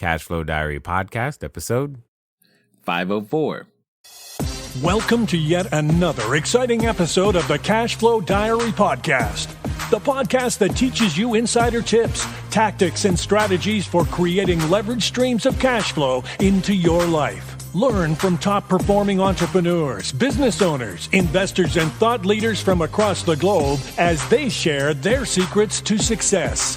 Cashflow Diary Podcast, episode 504. Welcome to yet another exciting episode of the Cashflow Diary Podcast, the podcast that teaches you insider tips, tactics, and strategies for creating leverage streams of cash flow into your life. Learn from top-performing entrepreneurs, business owners, investors, and thought leaders from across the globe as they share their secrets to success.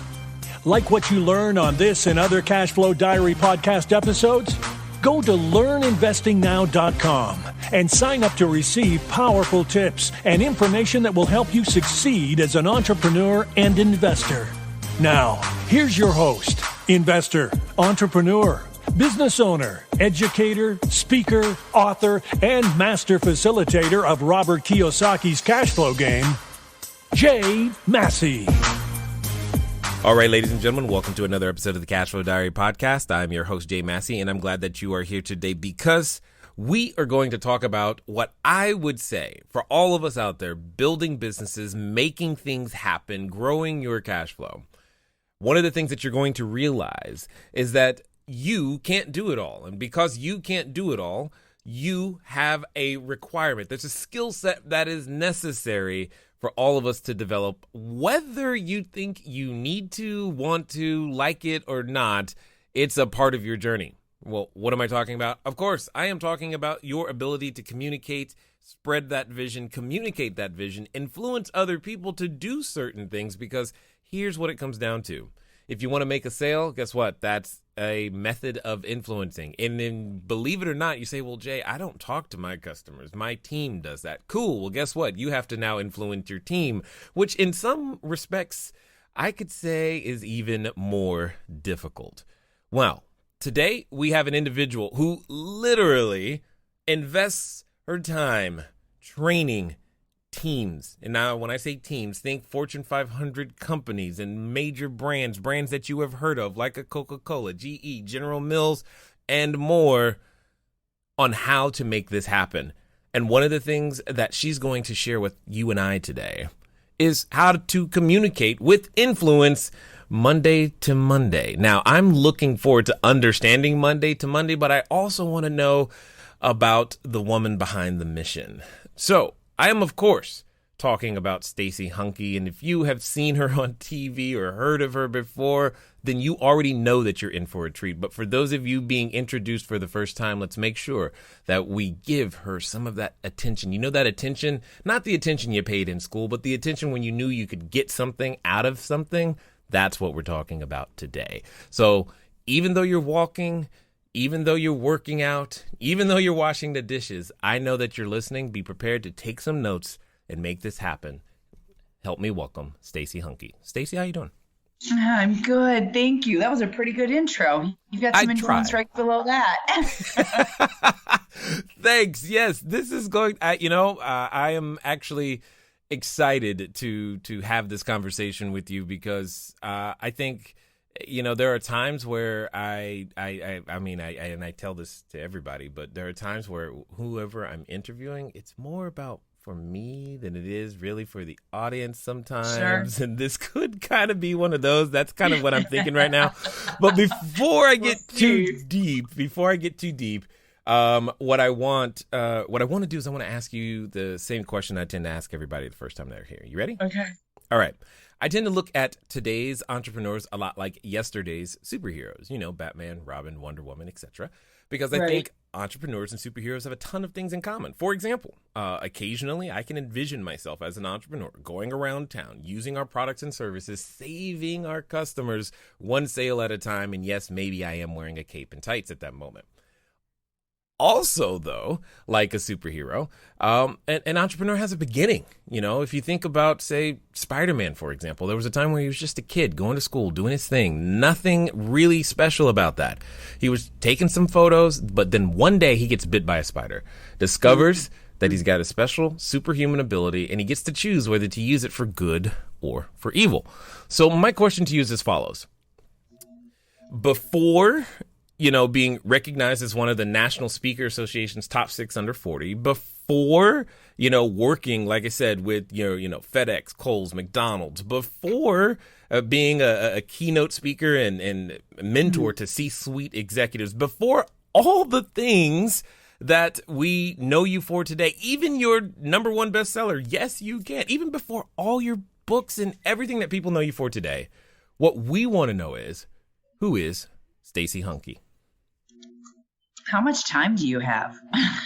Like what you learn on this and other Cashflow Diary podcast episodes? Go to learninvestingnow.com and sign up to receive powerful tips and information that will help you succeed as an entrepreneur and investor. Now, here's your host, investor, entrepreneur, business owner, educator, speaker, author, and master facilitator of Robert Kiyosaki's cash flow game, Jay Massey. All right, ladies and gentlemen, welcome to another episode of the Cashflow Diary Podcast. I'm your host, Jay Massey, and I'm glad that you are here today because we are going to talk about what I would say for all of us out there building businesses, making things happen, growing your cash flow. One of the things that you're going to realize is that you can't do it all. And because you can't do it all, you have a requirement. There's a skill set that is necessary for all of us to develop, whether you think you need to, want to, like it or not. It's a part of your journey. Well, what am I talking about? Of course, I am talking about your ability to communicate, spread that vision, communicate that vision, influence other people to do certain things, because here's what it comes down to. If you want to make a sale, guess what? That's a method of influencing. And then, believe it or not, you say, well, Jay, I don't talk to my customers. My team does that. Cool. Well, guess what? You have to now influence your team, which in some respects, I could say is even more difficult. Well, today we have an individual who literally invests her time training teams. And now when I say teams, think Fortune 500 companies and major brands that you have heard of, like a Coca-Cola, GE, General Mills, and more, on how to make this happen. And one of the things that she's going to share with you and I today is how to communicate with influence Monday to Monday. Now, I'm looking forward to understanding Monday to Monday, but I also want to know about the woman behind the mission. So, I am, of course, talking about STACEY Hankee, and if you have seen her on TV or heard of her before, then you already know that you're in for a treat. But for those of you being introduced for the first time, let's make sure that we give her some of that attention. You know, that attention, not the attention you paid in school, but the attention when you knew you could get something out of something. That's what we're talking about today. So even though you're walking, even though you're working out, even though you're washing the dishes, I know that you're listening. Be prepared to take some notes and make this happen. Help me welcome STACEY Hankee. STACEY, how you doing? I'm good. Thank you. That was a pretty good intro. You've got some influence right below that. Thanks. Yes, this is going, I am actually excited to have this conversation with you because I think, there are times where I tell this to everybody, but there are times where whoever I'm interviewing, it's more about for me than it is really for the audience sometimes. Sure. And this could kind of be one of those. That's kind of what I'm thinking right now. But before I get too deep, what I want to do is I want to ask you the same question I tend to ask everybody the first time they're here. You ready? Okay. All right. I tend to look at today's entrepreneurs a lot like yesterday's superheroes, Batman, Robin, Wonder Woman, etc. Because I think entrepreneurs and superheroes have a ton of things in common. For example, occasionally I can envision myself as an entrepreneur going around town, using our products and services, saving our customers one sale at a time. And yes, maybe I am wearing a cape and tights at that moment. Also, though, like a superhero, an entrepreneur has a beginning. If you think about, say, Spider-Man, for example, there was a time where he was just a kid going to school, doing his thing. Nothing really special about that. He was taking some photos, but then one day he gets bit by a spider, discovers that he's got a special superhuman ability, and he gets to choose whether to use it for good or for evil. So my question to you is as follows. Before being recognized as one of the National Speaker Association's top 6 under 40 before, working, like I said, with, FedEx, Kohl's, McDonald's, before being a keynote speaker and mentor to C-suite executives, before all the things that we know you for today, even your #1 bestseller, Yes, You Can, even before all your books and everything that people know you for today. What we want to know is, who is STACEY Hanke? How much time do you have?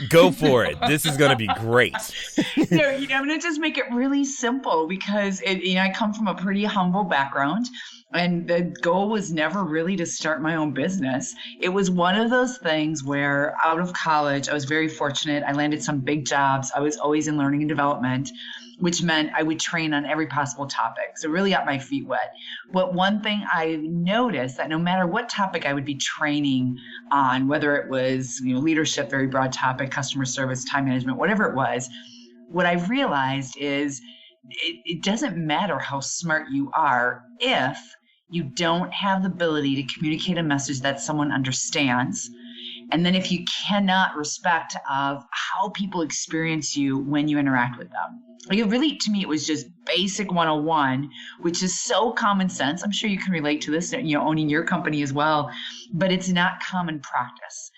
Go for it. This is going to be great. I'm going to just make it really simple because I come from a pretty humble background, and the goal was never really to start my own business. It was one of those things where out of college, I was very fortunate. I landed some big jobs. I was always in learning and development, which meant I would train on every possible topic. So really got my feet wet. But one thing I noticed that no matter what topic I would be training on, whether it was leadership, very broad topic, customer service, time management, whatever it was, what I realized is it doesn't matter how smart you are if you don't have the ability to communicate a message that someone understands. And then if you cannot respect of how people experience you when you interact with them. To me, it was just basic 101, which is so common sense. I'm sure you can relate to this, owning your company as well, but it's not common practice.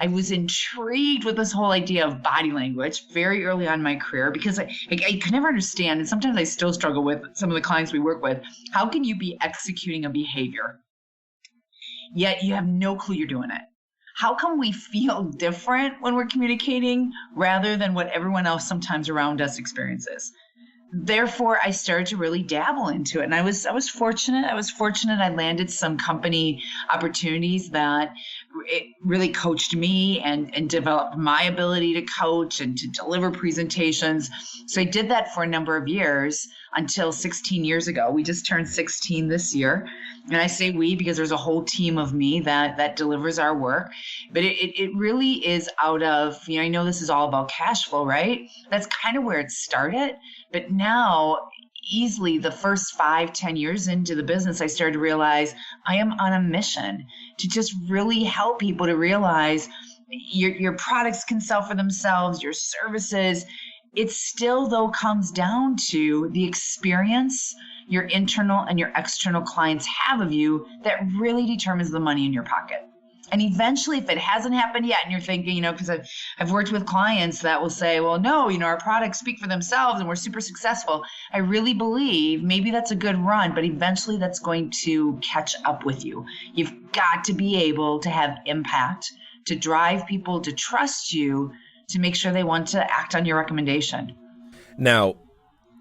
I was intrigued with this whole idea of body language very early on in my career because I could never understand, and sometimes I still struggle with some of the clients we work with. How can you be executing a behavior, yet you have no clue you're doing it? How come we feel different when we're communicating rather than what everyone else sometimes around us experiences? Therefore, I started to really dabble into it. And I was fortunate. I landed some company opportunities that it really coached me and developed my ability to coach and to deliver presentations. So I did that for a number of years until 16 years ago. We just turned 16 this year. And I say we because there's a whole team of me that delivers our work. But it really is out of, I know this is all about cash flow, right? That's kind of where it started. But now, easily the first 5-10 years into the business, I started to realize I am on a mission to just really help people to realize your products can sell for themselves, your services. It still, though, comes down to the experience your internal and your external clients have of you that really determines the money in your pocket. And eventually, if it hasn't happened yet, and you're thinking, because I've worked with clients that will say, well, no, our products speak for themselves and we're super successful. I really believe maybe that's a good run, but eventually that's going to catch up with you. You've got to be able to have impact, to drive people to trust you, to make sure they want to act on your recommendation. Now,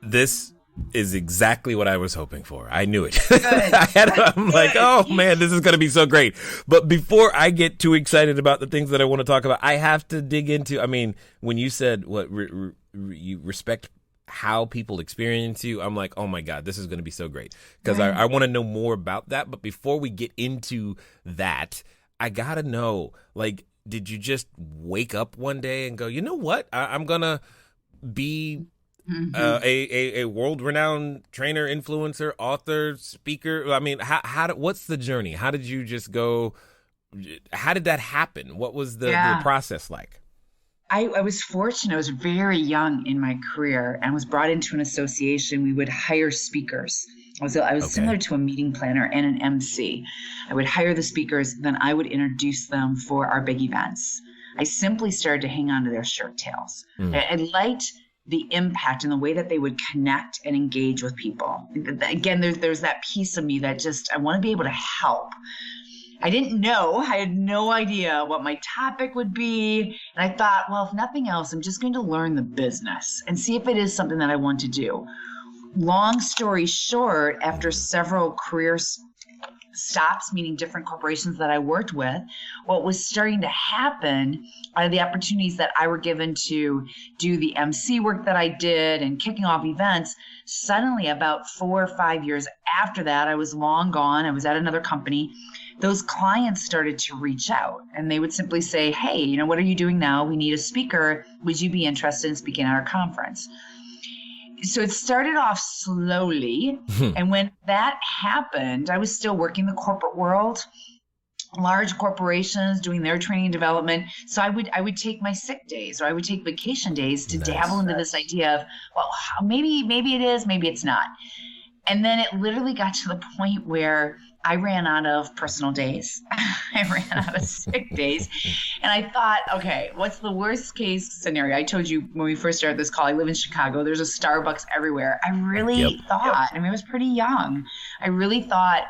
this is exactly what I was hoping for. I knew it. Good. I'm like, oh man, this is going to be so great. But before I get too excited about the things that I want to talk about, I have to dig into, when you said you respect how people experience you, I'm like, oh my God, this is going to be so great. Because I want to know more about that. But before we get into that, I got to know, did you just wake up one day and go, you know what? I'm going to be a world-renowned trainer, influencer, author, speaker? What's the journey? How did you just go? How did that happen? What was the process like? I was fortunate. I was very young in my career and was brought into an association. We would hire speakers. I was similar to a meeting planner and an MC. I would hire the speakers, then I would introduce them for our big events. I simply started to hang on to their shirt tails. I liked the impact and the way that they would connect and engage with people. Again, there's that piece of me that just, I want to be able to help. I had no idea what my topic would be. And I thought, well, if nothing else, I'm just going to learn the business and see if it is something that I want to do. Long story short, after several career stops, meaning different corporations that I worked with, what was starting to happen are the opportunities that I were given to do the MC work that I did and kicking off events. Suddenly, about 4 or 5 years after that, I was long gone. I was at another company. Those clients started to reach out and they would simply say, hey, what are you doing now? We need a speaker. Would you be interested in speaking at our conference? So it started off slowly. And when that happened, I was still working the corporate world. large corporations doing their training and development. So I would take my sick days, or I would take vacation days to dabble into this idea of, well, maybe it is, maybe it's not. And then it literally got to the point where I ran out of personal days. I ran out of sick days. And I thought, okay, what's the worst case scenario? I told you when we first started this call, I live in Chicago. There's a Starbucks everywhere. I really thought, I mean, I was pretty young. I really thought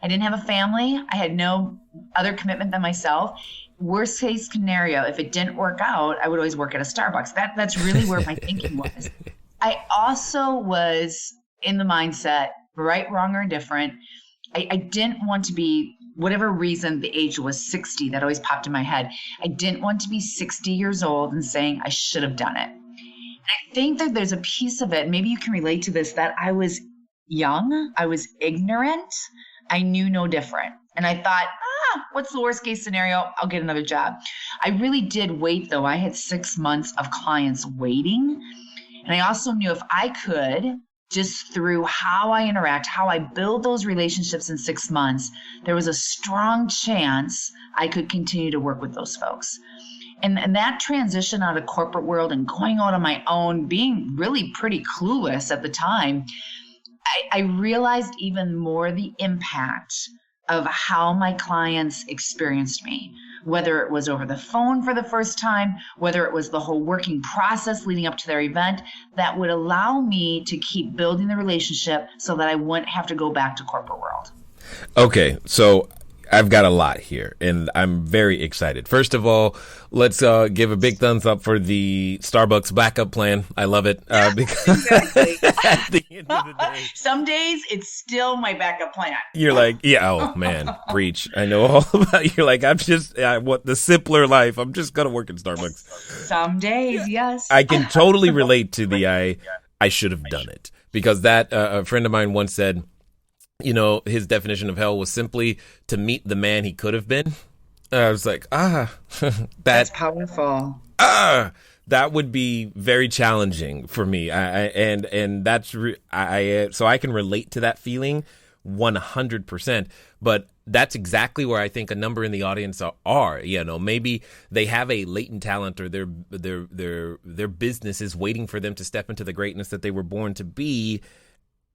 I didn't have a family. I had no other commitment than myself. Worst case scenario, if it didn't work out, I would always work at a Starbucks. That's really where my thinking was. I also was in the mindset, right, wrong, or indifferent. I didn't want to be, whatever reason the age was 60, that always popped in my head. I didn't want to be 60 years old and saying I should have done it. And I think that there's a piece of it, maybe you can relate to this, that I was young, I was ignorant, I knew no different. And I thought, what's the worst case scenario? I'll get another job. I really did wait, though. I had 6 months of clients waiting. And I also knew if I could, just through how I interact, how I build those relationships in 6 months, there was a strong chance I could continue to work with those folks. And that transition out of corporate world and going out on my own, being really pretty clueless at the time, I realized even more the impact of how my clients experienced me, whether it was over the phone for the first time, whether it was the whole working process leading up to their event, that would allow me to keep building the relationship so that I wouldn't have to go back to corporate world. Okay, so I've got a lot here, and I'm very excited. First of all, let's give a big thumbs up for the Starbucks backup plan. I love it because at the end of the day, some days it's still my backup plan. You're like, yeah, oh man, preach. I know all about it. You're like, I want the simpler life. I'm just gonna work in Starbucks. Some days, yes. I can totally relate to the I should have done it, because that a friend of mine once said, you know, his definition of hell was simply to meet the man he could have been. I was like, that's powerful. That would be very challenging for me. And that's so I can relate to that feeling 100%. But that's exactly where I think a number in the audience are. You know, maybe they have a latent talent, or their business is waiting for them to step into the greatness that they were born to be.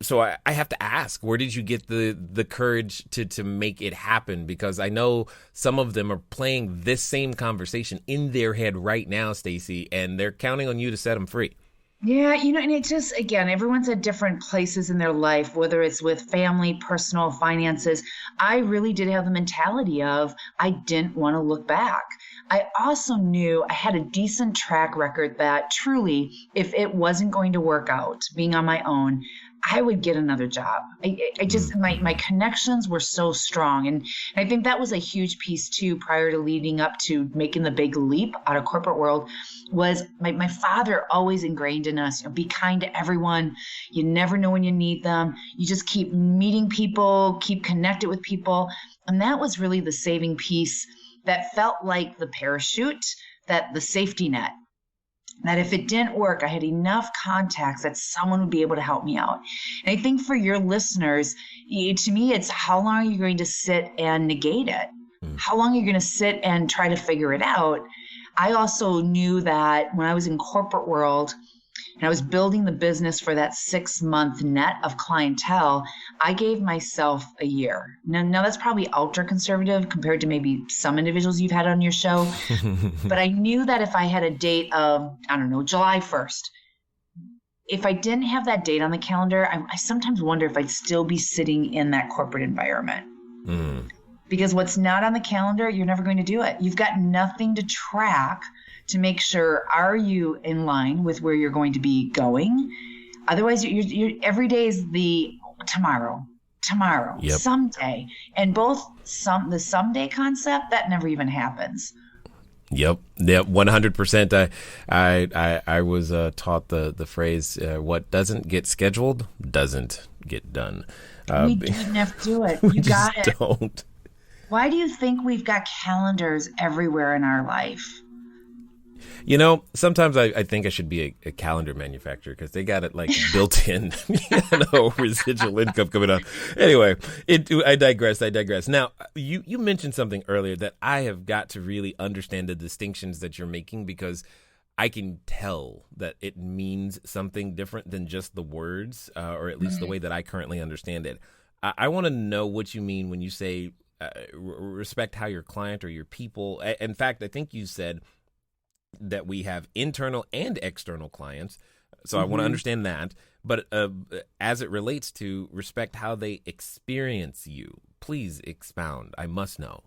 So I have to ask, where did you get the courage to make it happen? Because I know some of them are playing this same conversation in their head right now, Stacey, and they're counting on you to set them free. Yeah, you know, and it just, again, everyone's at different places in their life, whether it's with family, personal, finances. I really did have the mentality of I didn't want to look back. I also knew I had a decent track record that truly, if it wasn't going to work out, being on my own, I would get another job. I just, my connections were so strong. And I think that was a huge piece too, prior to leading up to making the big leap out of corporate world, was my father always ingrained in us, you know, be kind to everyone. You never know when you need them. You just keep meeting people, keep connected with people. And that was really the saving piece that felt like the parachute, that the safety net. That if it didn't work, I had enough contacts that someone would be able to help me out. And I think for your listeners, to me, it's how long are you going to sit and negate it? How long are you going to sit and try to figure it out? I also knew that when I was in corporate world and I was building the business for that 6-month net of clientele, I gave myself a year. Now that's probably ultra conservative compared to maybe some individuals you've had on your show. But I knew that if I had a date of, I don't know, July 1st, if I didn't have that date on the calendar, I sometimes wonder if I'd still be sitting in that corporate environment. Because what's not on the calendar, you're never going to do it. You've got nothing to track to make sure, are you in line with where you're going to be going? Otherwise, you're every day is the tomorrow, yep. Someday. And both the someday concept, that never even happens. Yep. 100%. I was taught the phrase, what doesn't get scheduled doesn't get done. We didn't have to do it. You got it. Don't. Why do you think we've got calendars everywhere in our life? Sometimes I think I should be a calendar manufacturer because they got it like built in, residual income coming up. Anyway, I digress. Now, you mentioned something earlier that I have got to really understand the distinctions that you're making, because I can tell that it means something different than just the words, or at least the way that I currently understand it. I want to know what you mean when you say respect how your client or your people. In fact, I think you said that we have internal and external clients. So I want to understand that. But as it relates to respect how they experience you, please expound. I must know.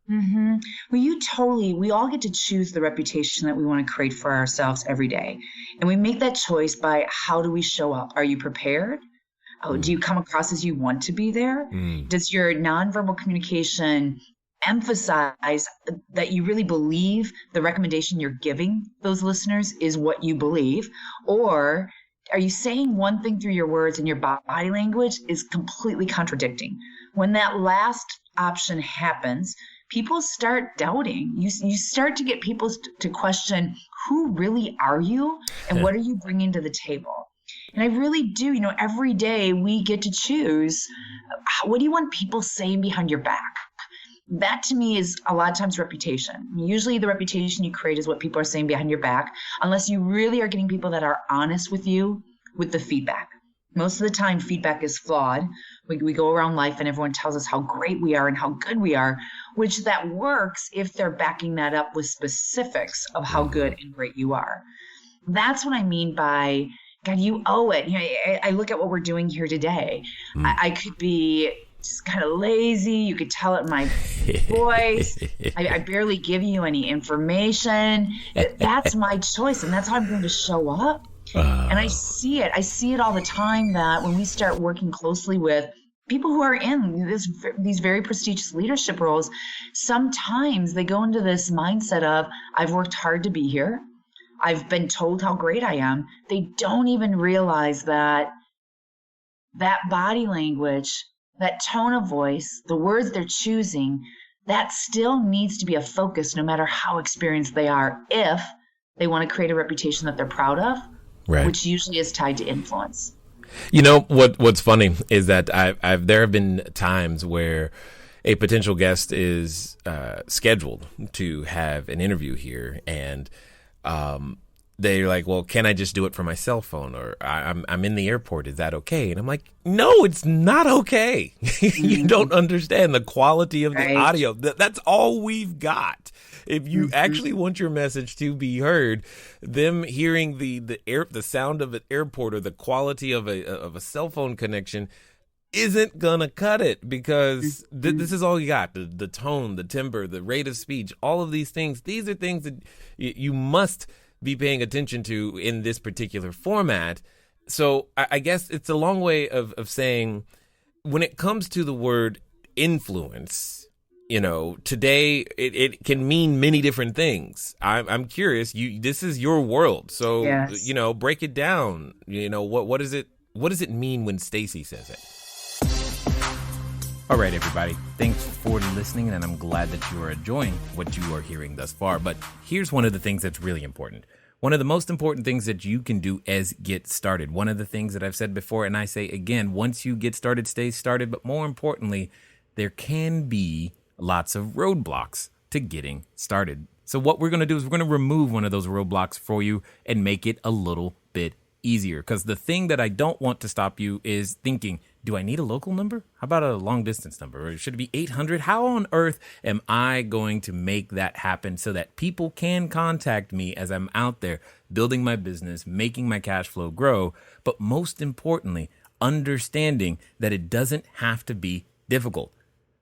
Well, we all get to choose the reputation that we want to create for ourselves every day. And we make that choice by how do we show up? Are you prepared? Do you come across as you want to be there? Does your nonverbal communication emphasize that you really believe the recommendation you're giving those listeners is what you believe? Or are you saying one thing through your words and your body language is completely contradicting? When that last option happens, people start doubting. You start to get people to question, who really are you and what are you bringing to the table? And I really do, every day we get to choose, what do you want people saying behind your back? That to me is a lot of times reputation. Usually the reputation you create is what people are saying behind your back, unless you really are getting people that are honest with you with the feedback. Most of the time, feedback is flawed. We go around life and everyone tells us how great we are and how good we are, which that works if they're backing that up with specifics of how good and great you are. That's what I mean by, God, you owe it. I look at what we're doing here today. I could be just kind of lazy. You could tell it in my voice. I barely give you any information. That's my choice, and that's how I'm going to show up. And I see it. I see it all the time that when we start working closely with people who are in these very prestigious leadership roles, sometimes they go into this mindset of, I've worked hard to be here. I've been told how great I am. They don't even realize that body language, that tone of voice, the words they're choosing, that still needs to be a focus no matter how experienced they are, if they want to create a reputation that they're proud of, right, which usually is tied to influence. What's funny is that there have been times where a potential guest is scheduled to have an interview here, and they're like, well, can I just do it from my cell phone? Or I'm in the airport. Is that okay? And I'm like, no, it's not okay. You don't understand the quality of the audio. That's all we've got. If you actually want your message to be heard, them hearing the sound of an airport or the quality of a cell phone connection isn't gonna cut it, because this is all you got. The tone, the timbre, the rate of speech, all of these things. These are things that you must be paying attention to in this particular format. So I guess it's a long way of saying, when it comes to the word influence, today it can mean many different things. I'm curious. This is your world, so yes. Break it down. What does it mean when Stacey says it? All right, everybody. Thanks for listening, and I'm glad that you are enjoying what you are hearing thus far. But here's one of the things that's really important. One of the most important things that you can do is get started. One of the things that I've said before, and I say again, once you get started, stay started. But more importantly, there can be lots of roadblocks to getting started. So what we're going to do is we're going to remove one of those roadblocks for you and make it a little bit easier. Because the thing that I don't want to stop you is thinking, do I need a local number? How about a long distance number? Or should it be 800? How on earth am I going to make that happen so that people can contact me as I'm out there building my business, making my cash flow grow? But most importantly, understanding that it doesn't have to be difficult.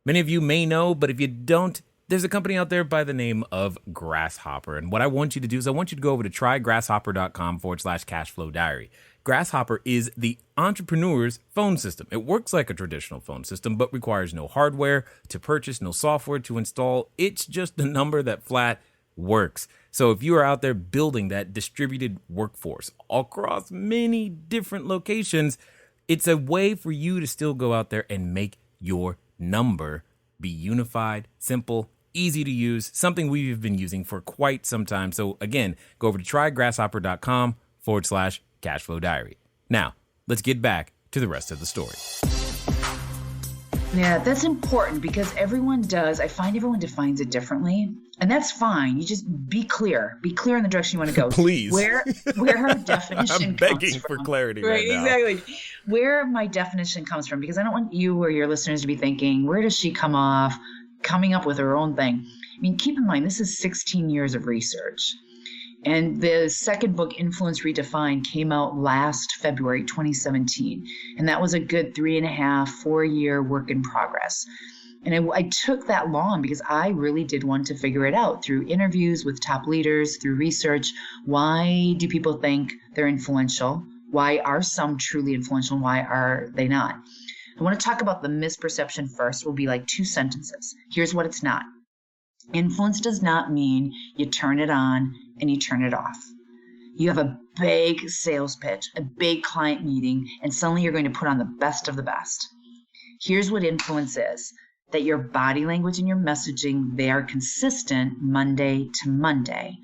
Many of you may know, but if you don't, there's a company out there by the name of Grasshopper. And what I want you to do is I want you to go over to trygrasshopper.com/cashflowdiary. Grasshopper is the entrepreneur's phone system. It works like a traditional phone system, but requires no hardware to purchase, no software to install. It's just a number that flat works. So if you are out there building that distributed workforce across many different locations, it's a way for you to still go out there and make your number be unified, simple, easy to use, something we've been using for quite some time. So again, go over to trygrasshopper.com/CashFlowDiary. Now, let's get back to the rest of the story. Yeah, that's important because everyone does. I find everyone defines it differently, and that's fine. You just be clear. Be clear in the direction you want to go. Please. Where our definition I'm comes begging from. for clarity right now. Exactly. Where my definition comes from, because I don't want you or your listeners to be thinking, where does she come off, coming up with her own thing? I mean, keep in mind, this is 16 years of research. And the second book, Influence Redefined, came out last February 2017. And that was a good 3.5, 4-year work in progress. And I took that long because I really did want to figure it out through interviews with top leaders, through research. Why do people think they're influential? Why are some truly influential and why are they not? I want to talk about the misperception first. It will be like 2 sentences. Here's what it's not. Influence does not mean you turn it on and you turn it off. You have a big sales pitch, a big client meeting, and suddenly you're going to put on the best of the best. Here's what influence is, that your body language and your messaging, they are consistent Monday to Monday.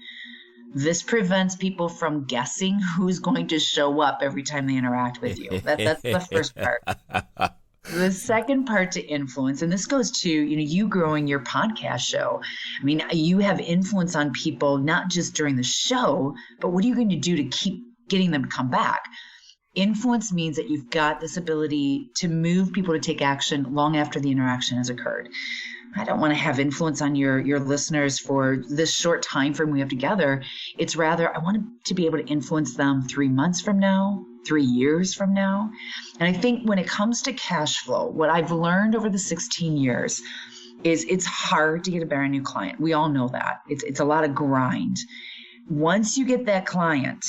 This prevents people from guessing who's going to show up every time they interact with you. That's the first part. The second part to influence, and this goes to, you growing your podcast show. I mean, you have influence on people, not just during the show, but what are you going to do to keep getting them to come back? Influence means that you've got this ability to move people to take action long after the interaction has occurred. I don't want to have influence on your listeners for this short time frame we have together. It's rather, I want to be able to influence them 3 months from now, 3 years from now. And I think when it comes to cash flow, what I've learned over the 16 years is it's hard to get a brand new client. We all know that. It's a lot of grind. Once you get that client,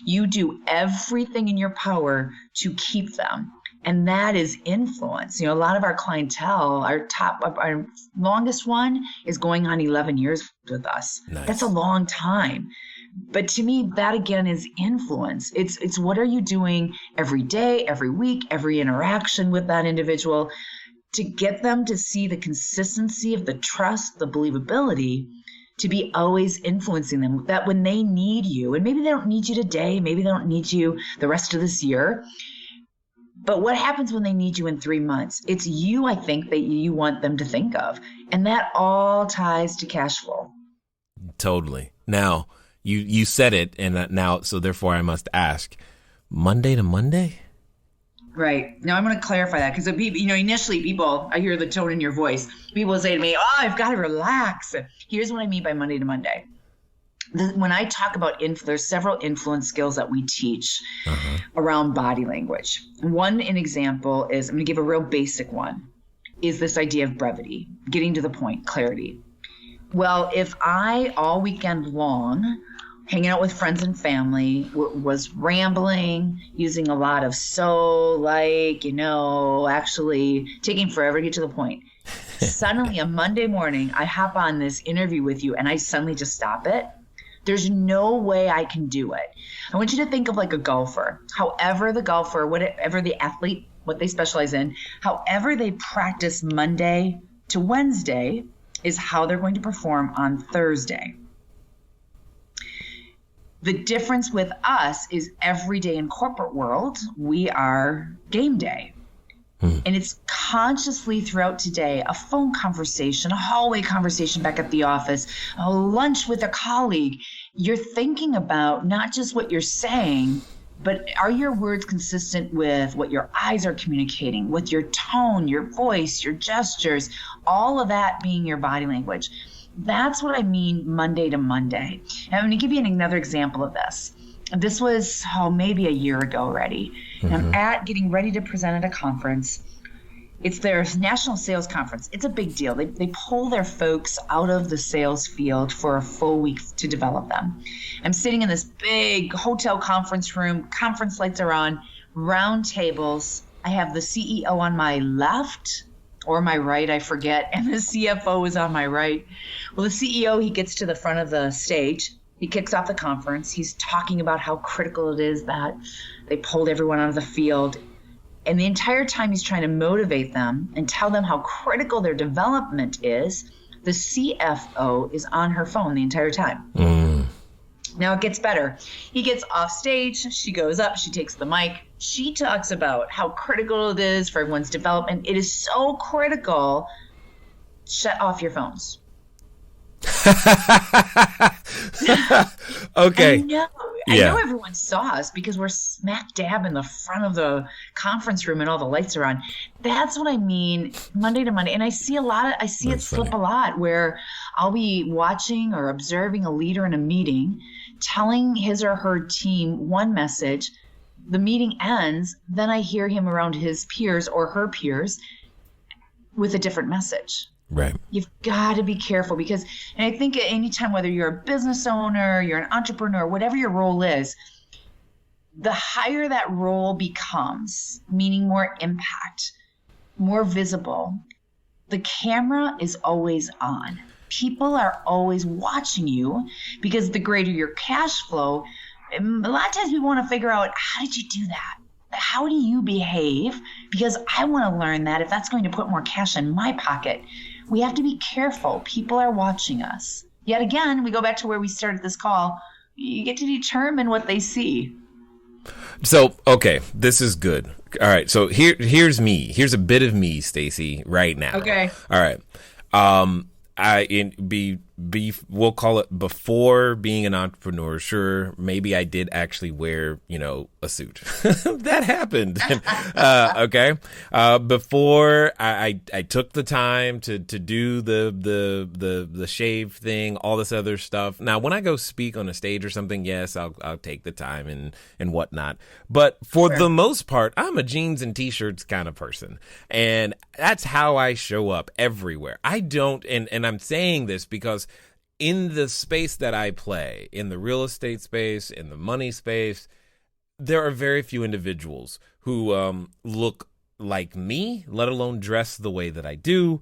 you do everything in your power to keep them. And that is influence. A lot of our clientele, our longest one is going on 11 years with us. Nice. That's a long time. But to me, that again is influence. It's what are you doing every day, every week, every interaction with that individual to get them to see the consistency of the trust, the believability, to be always influencing them, that when they need you, and maybe they don't need you today, maybe they don't need you the rest of this year, but what happens when they need you in 3 months? It's you, I think, that you want them to think of. And that all ties to cash flow. Totally. Now, you said it, and now, so therefore I must ask, Monday to Monday? Right. Now I'm going to clarify that because initially people, I hear the tone in your voice. People say to me, "Oh, I've got to relax." Here's what I mean by Monday to Monday. When I talk about there's several influence skills that we teach around body language. One, an example is, I'm going to give a real basic one, is this idea of brevity, getting to the point, clarity. Well, if I all weekend long, hanging out with friends and family, was rambling, using a lot of actually taking forever to get to the point. Suddenly, a Monday morning, I hop on this interview with you and I suddenly just stop it. There's no way I can do it. I want you to think of like a golfer. However the golfer, whatever the athlete, what they specialize in, however they practice Monday to Wednesday is how they're going to perform on Thursday. The difference with us is every day in corporate world, we are game day. And it's consciously throughout today, a phone conversation, a hallway conversation back at the office, a lunch with a colleague. You're thinking about not just what you're saying, but are your words consistent with what your eyes are communicating, with your tone, your voice, your gestures, all of that being your body language. That's what I mean Monday to Monday. And I'm going to give you another example of this. This was maybe a year ago already. And I'm getting ready to present at a conference. It's their national sales conference. It's a big deal. They pull their folks out of the sales field for a full week to develop them. I'm sitting in this big hotel conference room. Conference lights are on, round tables. I have the CEO on my left or my right, I forget, and the CFO is on my right. Well, the CEO, he gets to the front of the stage. He kicks off the conference. He's talking about how critical it is that they pulled everyone out of the field. And the entire time he's trying to motivate them and tell them how critical their development is. The CFO is on her phone the entire time. Now it gets better. He gets off stage. She goes up. She takes the mic. She talks about how critical it is for everyone's development. It is so critical. Shut off your phones. Okay. I know everyone saw us because we're smack dab in the front of the conference room and all the lights are on. That's what I mean, Monday to Monday. And I see it slip a lot where I'll be watching or observing a leader in a meeting, telling his or her team one message. The meeting ends. Then I hear him around his peers or her peers with a different message. Right. You've got to be careful because, and I think at any time, whether you're a business owner, you're an entrepreneur, whatever your role is, the higher that role becomes, meaning more impact, more visible, the camera is always on. People are always watching you because the greater your cash flow, a lot of times we want to figure out, how did you do that? How do you behave? Because I want to learn that if that's going to put more cash in my pocket. We have to be careful. People are watching us. Yet again, we go back to where we started this call. You get to determine what they see. So, okay, this is good. All right, so here's me. Here's a bit of me, Stacey, right now. Okay. All right. We'll call it before being an entrepreneur. Sure, maybe I did actually wear, a suit. That happened. Okay. Before I took the time to do the shave thing, all this other stuff. Now, when I go speak on a stage or something, yes, I'll take the time and whatnot. But for the most part, I'm a jeans and t-shirts kind of person. And that's how I show up everywhere. I don't, and I'm saying this because in the space that I play, in the real estate space, in the money space, there are very few individuals who look like me, let alone dress the way that I do.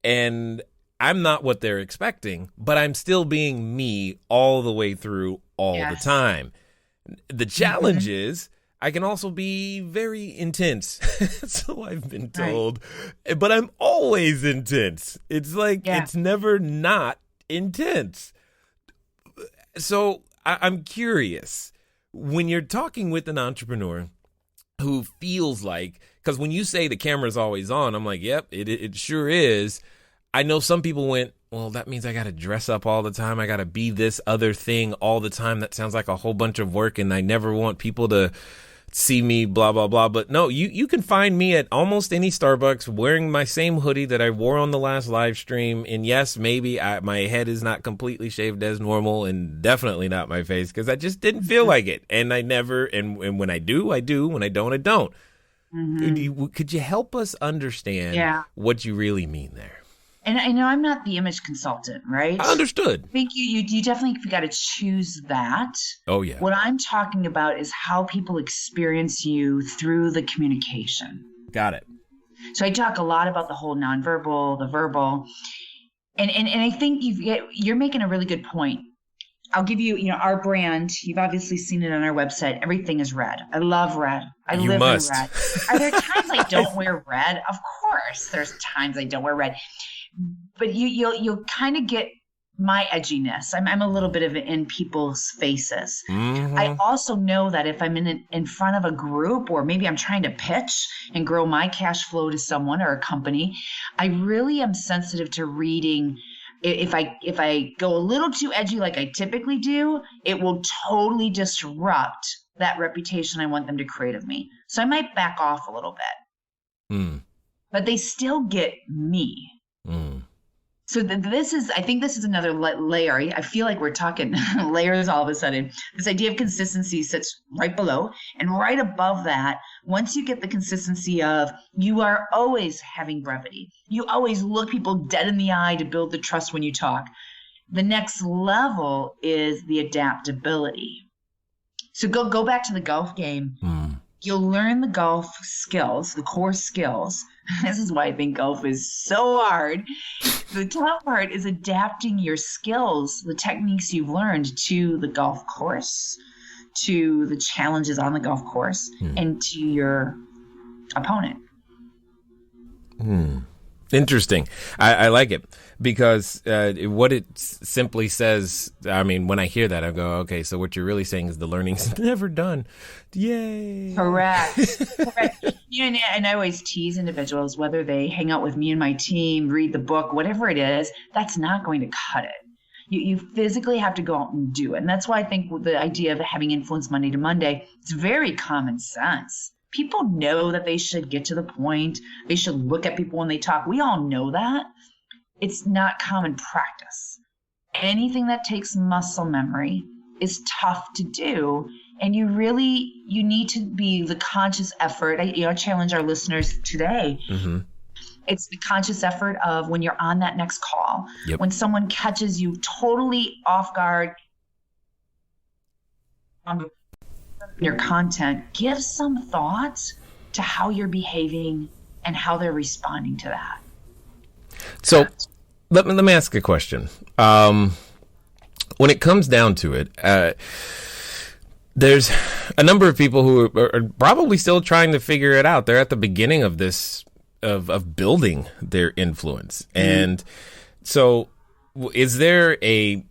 And I'm not what they're expecting, but I'm still being me all the way through all the time. The challenge is I can also be very intense. So I've been told, but I'm always intense. It's like, it's never not intense. So I'm curious, when you're talking with an entrepreneur who feels like, because when you say the camera's always on, I'm like, yep, it sure is. I know some people went, well, that means I got to dress up all the time. I got to be this other thing all the time. That sounds like a whole bunch of work, and I never want people to see me, blah, blah, blah. But no, you can find me at almost any Starbucks wearing my same hoodie that I wore on the last live stream. And yes, maybe my head is not completely shaved as normal, and definitely not my face, because I just didn't feel like it. And I never, and when I do, I do. When I don't, I don't. Could you help us understand what you really mean there? And I know I'm not the image consultant, right? I understood. I think you definitely got to choose that. Oh, yeah. What I'm talking about is how people experience you through the communication. Got it. So I talk a lot about the whole nonverbal, the verbal. And I think you're making a really good point. I'll give you, our brand, you've obviously seen it on our website. Everything is red. I love red. I live in red. Are there times I don't wear red? Of course, there's times I don't wear red. But you'll kind of get my edginess. I'm a little bit of in people's faces. I also know that if I'm in front of a group, or maybe I'm trying to pitch and grow my cash flow to someone or a company, I really am sensitive to reading. If I go a little too edgy like I typically do, it will totally disrupt that reputation I want them to create of me. So I might back off a little bit. But they still get me. So I think this is another layer. I feel like we're talking layers all of a sudden. This idea of consistency sits right below, and right above that, once you get the consistency of you are always having brevity, you always look people dead in the eye to build the trust when you talk. The next level is the adaptability. So go back to the golf game. You'll learn the golf skills, the core skills. This is why I think golf is so hard. The tough part is adapting your skills, the techniques you've learned, to the golf course, to the challenges on the golf course, and to your opponent. Interesting. I like it because what it simply says, I mean, when I hear that, I go, okay, so what you're really saying is the learning's never done. Yay. Correct. And I always tease individuals, whether they hang out with me and my team, read the book, whatever it is, that's not going to cut it. You physically have to go out and do it. And that's why I think the idea of having influence Monday to Monday, it's very common sense. People know that they should get to the point. They should look at people when they talk. We all know that. It's not common practice. Anything that takes muscle memory is tough to do. And you need to be the conscious effort. I challenge our listeners today. Mm-hmm. It's the conscious effort of when you're on that next call, when someone catches you totally off guard on your content, give some thought to how you're behaving and how they're responding to that. So let me ask a question. When it comes down to it, there's a number of people who are probably still trying to figure it out. They're at the beginning of this, of building their influence. Mm-hmm. And so is there a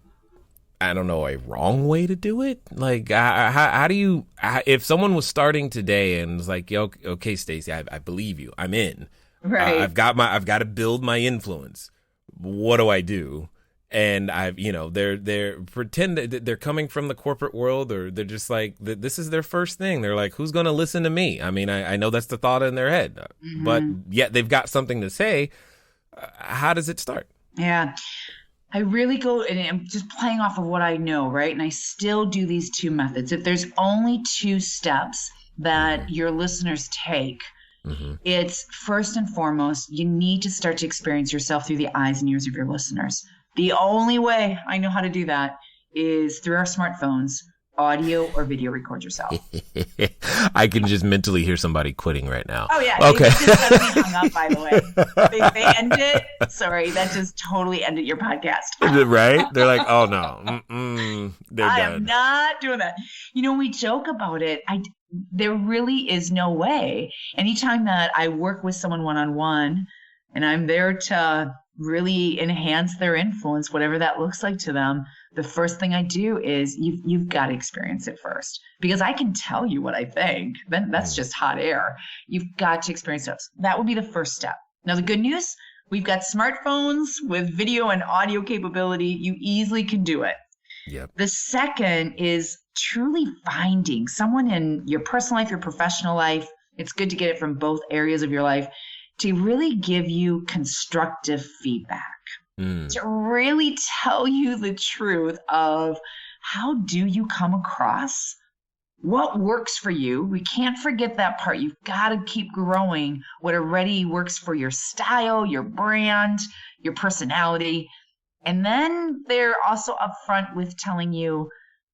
wrong way to do it? Like, how do you, if someone was starting today and was like, yo, okay, Stacey, I believe you, I'm in. Right. I've got to build my influence. What do I do? And they're pretend that they're coming from the corporate world, or they're just like, this is their first thing. They're like, who's going to listen to me? I mean, I know that's the thought in their head, mm-hmm. but yet they've got something to say. How does it start? Yeah. I really go, and I'm just playing off of what I know, right? And I still do these two methods. If there's only two steps that your listeners take, mm-hmm. it's first and foremost, you need to start to experience yourself through the eyes and ears of your listeners. The only way I know how to do that is through our smartphones, audio or video record yourself. I can just mentally hear somebody quitting right now. Oh, yeah. Okay. They just suddenly hung up, by the way. They end it. Sorry, that just totally ended your podcast. Right? They're like, oh, no. They're done. I am not doing that. We joke about it. There really is no way. Anytime that I work with someone one-on-one and I'm there to really enhance their influence, whatever that looks like to them, the first thing I do is you've got to experience it first, because I can tell you what I think. Then that's just hot air. You've got to experience it. That would be the first step. Now, the good news, we've got smartphones with video and audio capability. You easily can do it. Yep. The second is truly finding someone in your personal life, your professional life. It's good to get it from both areas of your life, to really give you constructive feedback, to really tell you the truth of how do you come across, what works for you. We can't forget that part. You've got to keep growing what already works for your style, your brand, your personality. And then they're also upfront with telling you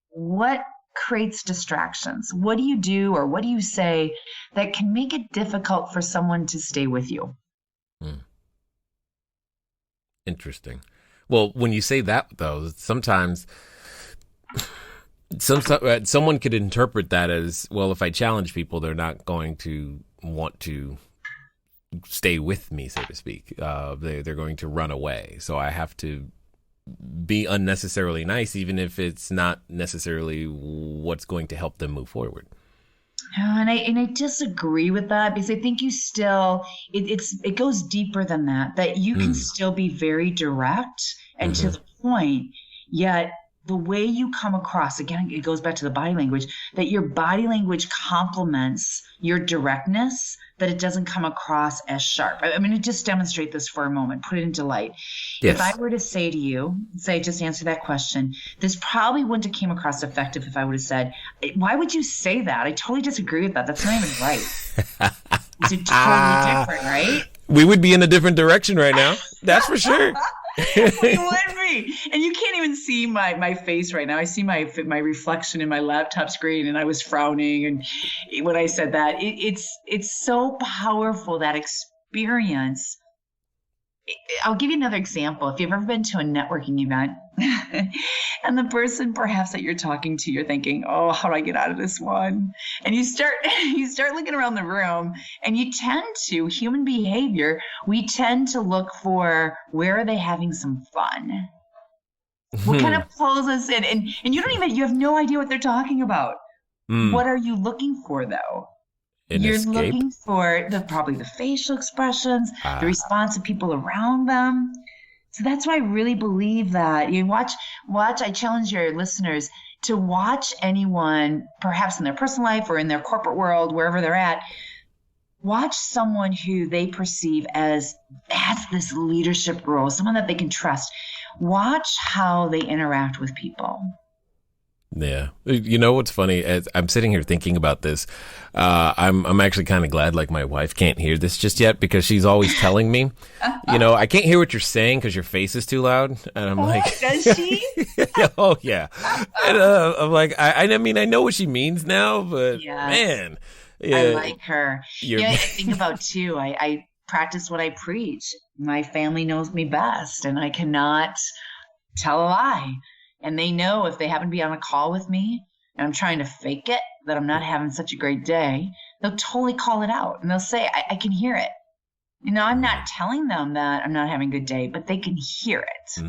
what creates distractions. What do you do or what do you say that can make it difficult for someone to stay with you? Interesting. Well, when you say that, though, sometimes someone could interpret that as, well, if I challenge people, they're not going to want to stay with me, so to speak. They're going to run away. So I have to be unnecessarily nice, even if it's not necessarily what's going to help them move forward. And I disagree with that, because I think you still, it goes deeper than that you can still be very direct and to the point, yet the way you come across, again, it goes back to the body language, that your body language complements your directness, that it doesn't come across as sharp. I'm going to just demonstrate this for a moment, put it into light. Yes. If I were to say to you, just answer that question, this probably wouldn't have came across effective if I would have said, why would you say that? I totally disagree with that. That's not even right. It's totally different, right? We would be in a different direction right now. That's for sure. We would be. And you can't even see my face right now. I see my reflection in my laptop screen, and I was frowning. And when I said that, it's so powerful, that experience, I'll give you another example. If you've ever been to a networking event and the person perhaps that you're talking to, you're thinking, oh, how do I get out of this one? And you start looking around the room, and you tend to, human behavior, we tend to look for, where are they having some fun? What kind of pulls us in? And you have no idea what they're talking about. What are you looking for though? You're escape? looking for probably the facial expressions, the response of people around them. So that's why I really believe that you watch. I challenge your listeners to watch anyone, perhaps in their personal life or in their corporate world, wherever they're at. Watch someone who they perceive as has this leadership role, someone that they can trust. Watch how they interact with people. Yeah. You know what's funny? As I'm sitting here thinking about this, I'm actually kind of glad like my wife can't hear this just yet, because she's always telling me, I can't hear what you're saying because your face is too loud. And I'm like, does she? Oh, yeah. And I'm like, I mean, I know what she means now, but man. Yeah, I like her. I think about too, I practice what I preach. My family knows me best, and I cannot tell a lie. And they know if they happen to be on a call with me and I'm trying to fake it, that I'm not having such a great day, they'll totally call it out. And they'll say, I can hear it. I'm not telling them that I'm not having a good day, but they can hear it.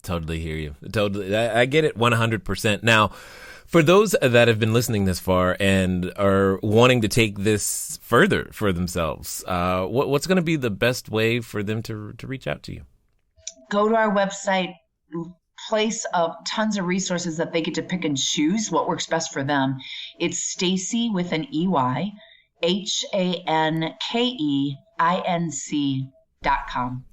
Totally hear you. Totally. I get it 100%. Now, for those that have been listening this far and are wanting to take this further for themselves, what's going to be the best way for them to reach out to you? Go to our website, place of tons of resources that they get to pick and choose what works best for them. It's Stacey with an EY, HANKEINC.com.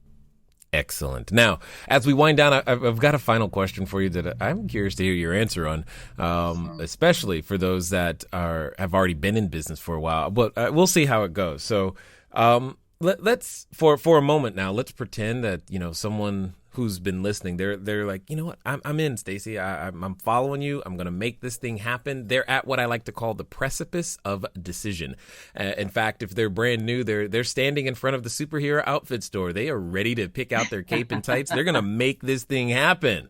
Excellent. Now, as we wind down, I've got a final question for you that I'm curious to hear your answer on, especially for those that have already been in business for a while. But we'll see how it goes. So let's for a moment now, let's pretend that someone who's been listening, they're like, you know what, I'm in, Stacey. I'm following you. I'm going to make this thing happen. They're at what I like to call the precipice of decision. In fact, if they're brand new, they're standing in front of the superhero outfit store. They are ready to pick out their cape and tights. They're going to make this thing happen.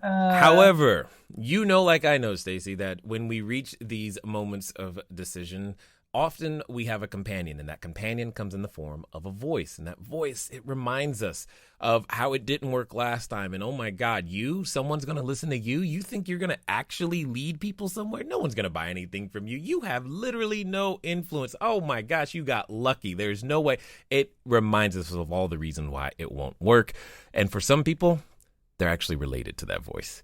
However, like I know, Stacey, that when we reach these moments of decision, often we have a companion, and that companion comes in the form of a voice. And that voice, it reminds us of how it didn't work last time. And oh my God, someone's going to listen to you? You think you're going to actually lead people somewhere? No one's going to buy anything from you. You have literally no influence. Oh my gosh, you got lucky. There's no way. It reminds us of all the reasons why it won't work. And for some people, they're actually related to that voice.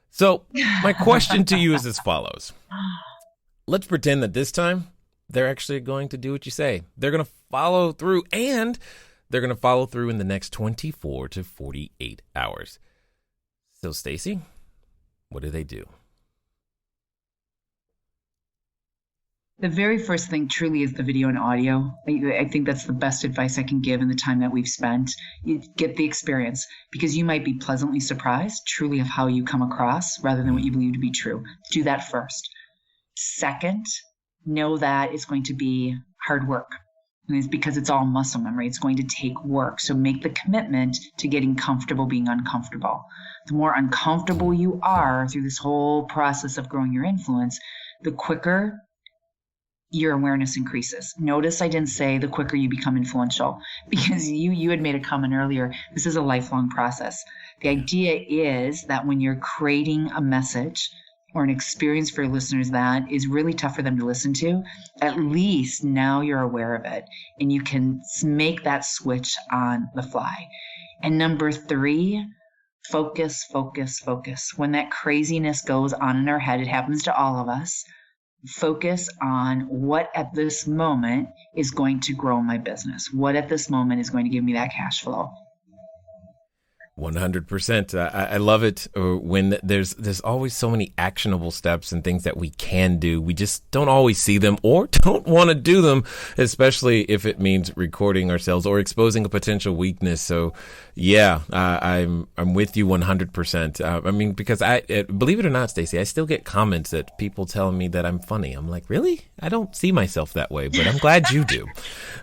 So my question to you is as follows. Let's pretend that this time, they're actually going to do what you say. They're going to follow through, and they're going to follow through in the next 24 to 48 hours. So, Stacey, what do they do? The very first thing truly is the video and audio. I think that's the best advice I can give in the time that we've spent. You get the experience, because you might be pleasantly surprised truly of how you come across rather than what you believe to be true. Do that first. Second, know that it's going to be hard work. And it's because it's all muscle memory. It's going to take work. So make the commitment to getting comfortable being uncomfortable. The more uncomfortable you are through this whole process of growing your influence, the quicker your awareness increases. Notice I didn't say the quicker you become influential, because you had made a comment earlier. This is a lifelong process. The idea is that when you're creating a message or an experience for your listeners that is really tough for them to listen to, at least now you're aware of it and you can make that switch on the fly. And number 3, focus, focus, focus. When that craziness goes on in our head, it happens to all of us. Focus on what at this moment is going to grow my business. What at this moment is going to give me that cash flow. 100%. I love it when there's always so many actionable steps and things that we can do. We just don't always see them or don't want to do them, especially if it means recording ourselves or exposing a potential weakness. So yeah, I'm with you 100%. I mean, because believe it or not, Stacey, I still get comments that people tell me that I'm funny. I'm like, really? I don't see myself that way, but I'm glad you do.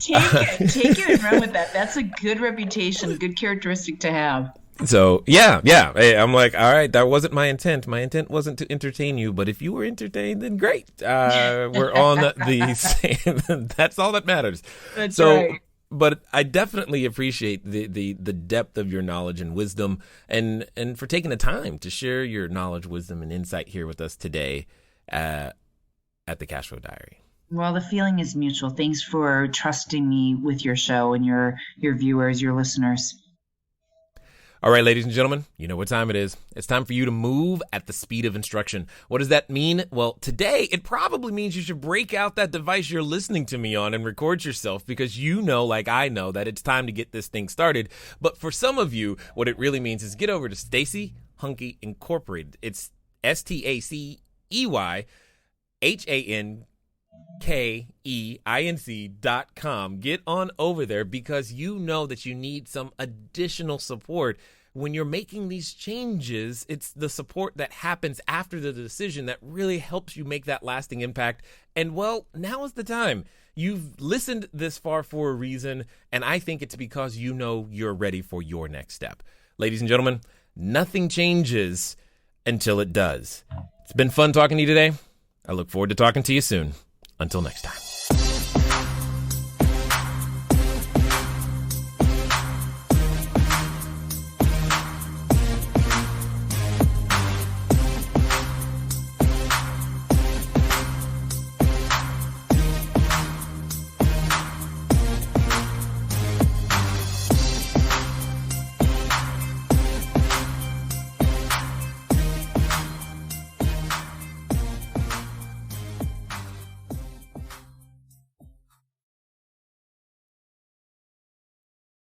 Take it and run with that. That's a good reputation, good characteristic to have. So yeah. Hey, I'm like, all right, that wasn't my intent. My intent wasn't to entertain you, but if you were entertained, then great. We're on the same. That's all that matters. That's right. But I definitely appreciate the depth of your knowledge and wisdom, and for taking the time to share your knowledge, wisdom, and insight here with us today at the Cashflow Diary. Well, the feeling is mutual. Thanks for trusting me with your show and your viewers, your listeners. All right, ladies and gentlemen, you know what time it is. It's time for you to move at the speed of instruction. What does that mean? Well, today, it probably means you should break out that device you're listening to me on and record yourself, because you know, like I know, that it's time to get this thing started. But for some of you, what it really means is get over to STACEY HANKE Incorporated. It's STACEYHANKEINC.com. Get on over there, because you know that you need some additional support when you're making these changes. It's the support that happens after the decision that really helps you make that lasting impact. And well, now is the time. You've listened this far for a reason, and I think it's because you know you're ready for your next step. Ladies and gentlemen, nothing changes until it does. It's been fun talking to you today. I look forward to talking to you soon. Until next time.